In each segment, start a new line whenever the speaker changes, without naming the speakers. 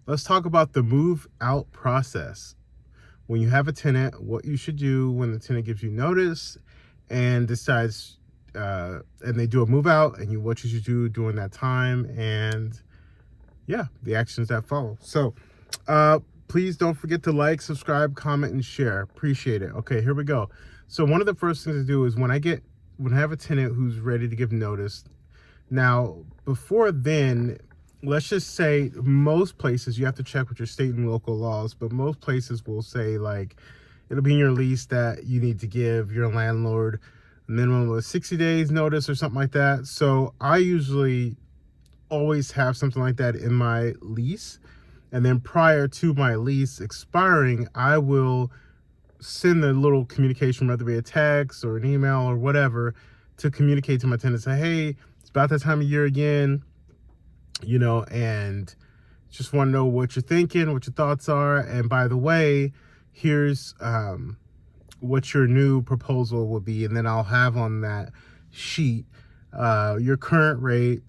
let's talk about the move out process. When you have a tenant, what you should do when the tenant gives you notice and decides, and they do a move out, and what you should do during that time, and yeah, the actions that follow. So, please don't forget to like, subscribe, comment, and share. Appreciate it. Okay, here we go. So one of the first things to do is when I have a tenant who's ready to give notice. Now, before then, let's just say most places you have to check with your state and local laws, but most places will say like it'll be in your lease that you need to give your landlord a minimum of 60 days notice or something like that. So I usually always have something like that in my lease. And then prior to my lease expiring, I will send a little communication, whether it be a text or an email or whatever, to communicate to my tenants, say, hey, it's about that time of year again, and just want to know what you're thinking, what your thoughts are. And by the way, here's what your new proposal will be. And then I'll have on that sheet your current rate,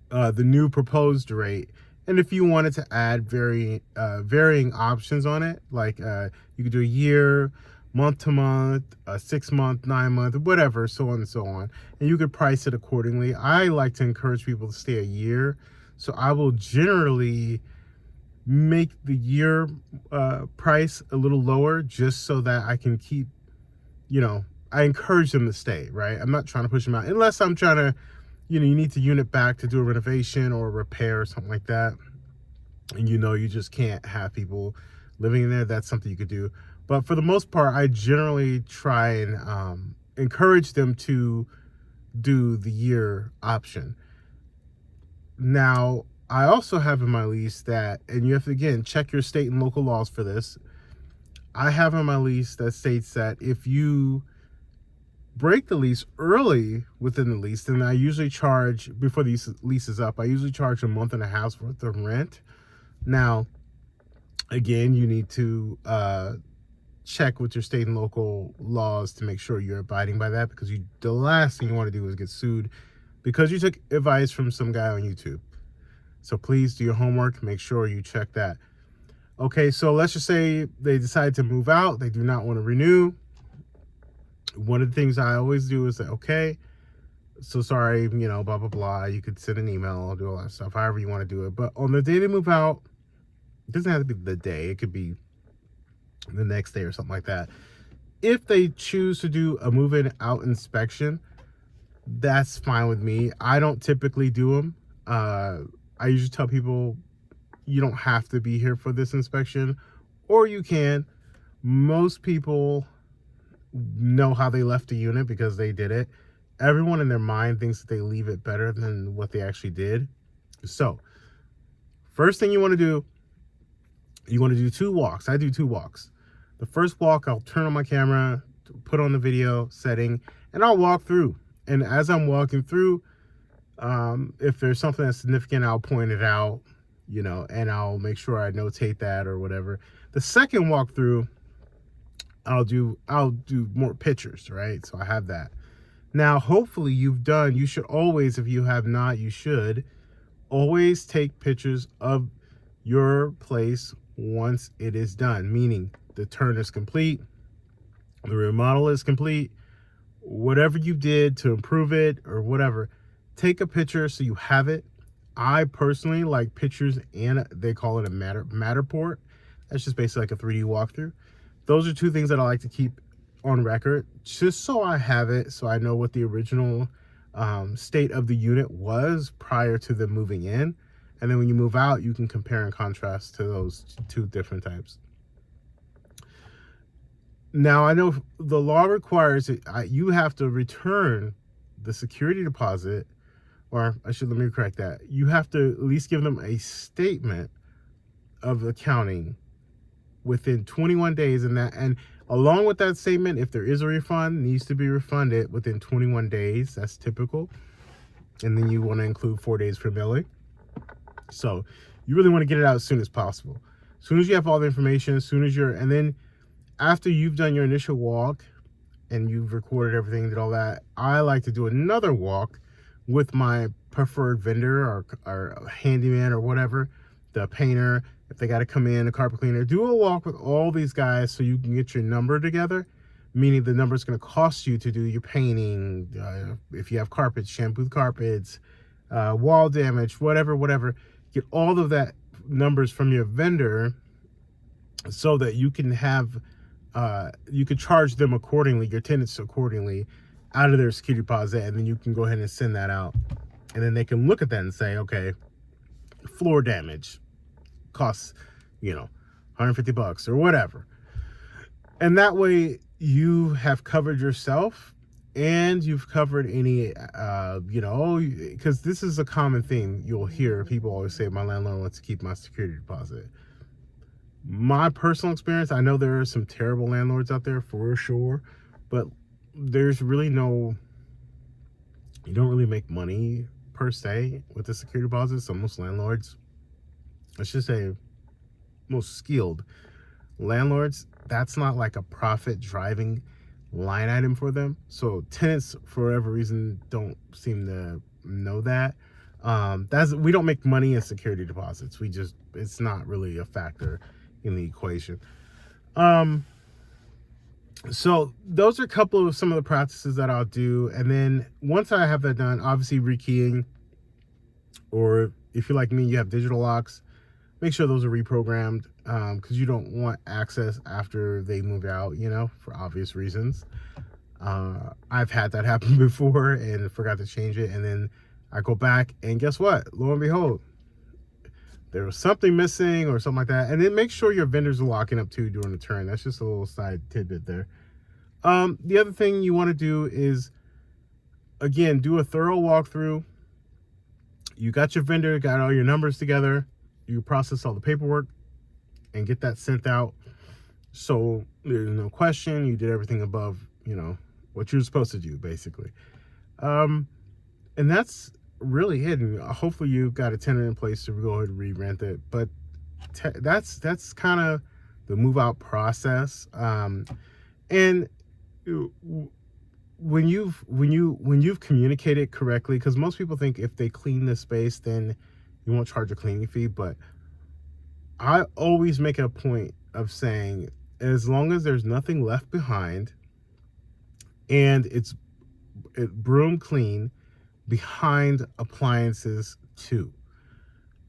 the new proposed rate, and if you wanted to add varying options on it, like you could do a year, month to month, a 6 month, 9 month, whatever, so on and so on. And you could price it accordingly. I like to encourage people to stay a year. So I will generally make the year price a little lower just so that I can keep, I encourage them to stay, right? I'm not trying to push them out unless I'm trying to, you need to unit back to do a renovation or a repair or something like that. And you just can't have people living in there. That's something you could do. But for the most part, I generally try and encourage them to do the year option. Now, I also have in my lease that, and you have to, again, check your state and local laws for this. I have in my lease that states that if you break the lease early within the lease, then I usually charge, before the lease is up, I usually charge a month and a half's worth of rent. Now, again, you need to check with your state and local laws to make sure you're abiding by that, because the last thing you want to do is get sued because you took advice from some guy on YouTube. So please do your homework, make sure you check that. Okay, so let's just say they decide to move out, they do not want to renew. One of the things I always do is say, okay, so sorry, blah, blah, blah. You could send an email, do all that stuff, however you want to do it. But on the day they move out, it doesn't have to be the day. It could be the next day or something like that. If they choose to do a move-in out inspection, that's fine with me. I don't typically do them. I usually tell people you don't have to be here for this inspection, or you can. Most people know how they left the unit because they did it. Everyone in their mind thinks that they leave it better than what they actually did. So first thing you want to do 2 walks. I do 2 walks. The first walk, I'll turn on my camera, put on the video setting, and I'll walk through. And as I'm walking through, if there's something that's significant, I'll point it out, and I'll make sure I notate that or whatever. The second walkthrough, I'll do more pictures, right? So I have that. Now, hopefully you should always, if you have not, you should always take pictures of your place once it is done, meaning the turn is complete, the remodel is complete, whatever you did to improve it or whatever, take a picture so you have it. I personally like pictures, and they call it a Matterport. That's just basically like a 3D walkthrough. Those are 2 things that I like to keep on record, just so I have it, so I know what the original state of the unit was prior to them moving in. And then when you move out, you can compare and contrast to those 2 different types. Now, I know the law requires you have to return the security deposit, or let me correct that. You have to at least give them a statement of accounting within 21 days, and along with that statement, if there is a refund, it needs to be refunded within 21 days. That's typical. And then you want to include 4 days for mailing. So you really want to get it out as soon as possible. As soon as you have all the information, and then after you've done your initial walk and you've recorded everything, did all that, I like to do another walk with my preferred vendor or handyman or whatever the painter, if they got to come in, a carpet cleaner. Do a walk with all these guys so you can get your number together, meaning the number is going to cost you to do your painting. If you have carpets, shampoo carpets, wall damage, whatever. Get all of that numbers from your vendor so that you can have, you can charge them accordingly, your tenants accordingly, out of their security deposit, and then you can go ahead and send that out. And then they can look at that and say, okay, floor damage costs, $150 or whatever. And that way you have covered yourself and you've covered any, because this is a common thing you'll hear. People always say, my landlord wants to keep my security deposit. My personal experience, I know there are some terrible landlords out there for sure, but there's really you don't really make money per se with the security deposit. So most landlords, let's just say most skilled landlords, that's not like a profit driving line item for them. So tenants, for whatever reason, don't seem to know that. We don't make money in security deposits. It's not really a factor in the equation. So those are a couple of some of the practices that I'll do. And then once I have that done, obviously rekeying, or if you're like me, you have digital locks, make sure those are reprogrammed, because you don't want access after they move out, for obvious reasons. I've had that happen before and forgot to change it. And then I go back and guess what? Lo and behold, there was something missing or something like that. And then make sure your vendors are locking up too during the turn. That's just a little side tidbit there. The other thing you want to do is, again, do a thorough walkthrough. You got your vendor, got all your numbers together. You process all the paperwork and get that sent out. So there's no question. You did everything above, what you're supposed to do, basically. And that's really it. And hopefully you've got a tenant in place to go ahead and re-rent it. But that's kind of the move out process. And when you've communicated correctly, because most people think if they clean the space, then you won't charge a cleaning fee. But I always make a point of saying, as long as there's nothing left behind and it's broom clean behind appliances too.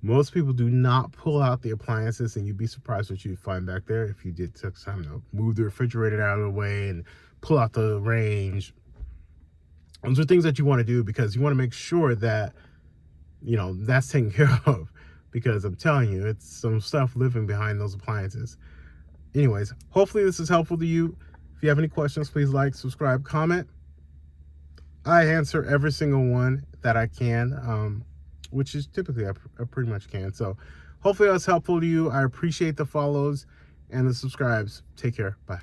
Most people do not pull out the appliances, and you'd be surprised what you'd find back there if you did take time to move the refrigerator out of the way and pull out the range. Those are things that you want to do because you want to make sure that, that's taken care of, because I'm telling you, it's some stuff living behind those appliances. Anyways, hopefully this is helpful to you. If you have any questions, please like, subscribe, comment. I answer every single one that I can, which is typically I pretty much can. So hopefully that's helpful to you. I appreciate the follows and the subscribes. Take care. Bye.